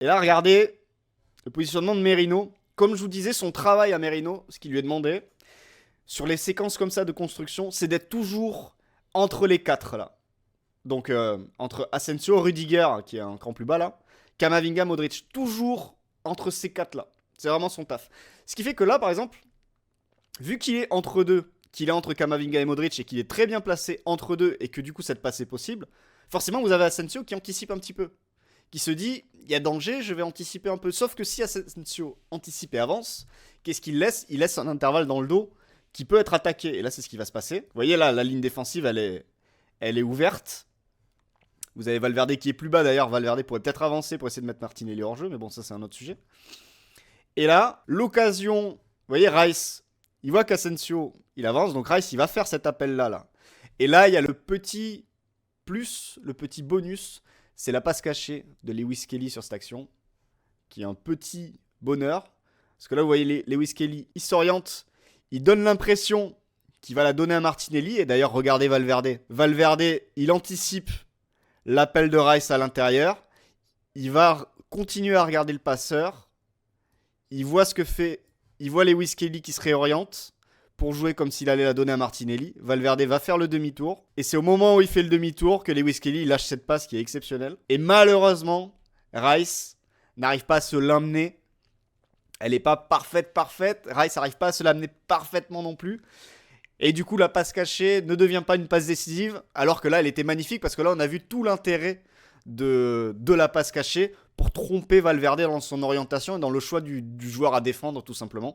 Et là, regardez le positionnement de Merino. Comme je vous disais, son travail à Merino, ce qu'il lui est demandé, sur les séquences comme ça de construction, c'est d'être toujours entre les quatre là. Donc entre Asensio, Rudiger, qui est un cran plus bas là, Kamavinga, Modric, toujours entre ces quatre là. C'est vraiment son taf. Ce qui fait que là, par exemple, vu qu'il est entre deux, qu'il est entre Kamavinga et Modric et qu'il est très bien placé entre deux et que du coup cette passe est possible, forcément vous avez Asensio qui anticipe un petit peu. Qui se dit, il y a danger, je vais anticiper un peu. Sauf que si Asensio anticipe et avance, qu'est-ce qu'il laisse? Il laisse un intervalle dans le dos qui peut être attaqué. Et là, c'est ce qui va se passer. Vous voyez là, la ligne défensive, elle est ouverte. Vous avez Valverde qui est plus bas d'ailleurs. Valverde pourrait peut-être avancer pour essayer de mettre Martinelli hors jeu, mais bon, ça c'est un autre sujet. Et là, l'occasion, vous voyez, Rice, il voit qu'Asensio, il avance, donc Rice, il va faire cet appel-là. Là. Et là, il y a le petit plus, le petit bonus, c'est la passe cachée de Lewis Kelly sur cette action, qui est un petit bonheur. Parce que là, vous voyez, Lewis Kelly, il s'oriente, il donne l'impression qu'il va la donner à Martinelli. Et d'ailleurs, regardez Valverde. Valverde, il anticipe l'appel de Rice à l'intérieur. Il va continuer à regarder le passeur. Il voit ce que fait. Il voit Lewis Kelly qui se réoriente pour jouer comme s'il allait la donner à Martinelli. Valverde va faire le demi-tour. Et c'est au moment où il fait le demi-tour que Lewis Kelly lâche cette passe qui est exceptionnelle. Et malheureusement, Rice n'arrive pas à se l'amener. Elle n'est pas parfaite. Rice n'arrive pas à se l'amener parfaitement non plus. Et du coup, la passe cachée ne devient pas une passe décisive. Alors que là, elle était magnifique parce que là, on a vu tout l'intérêt de la passe cachée pour tromper Valverde dans son orientation et dans le choix du joueur à défendre, tout simplement.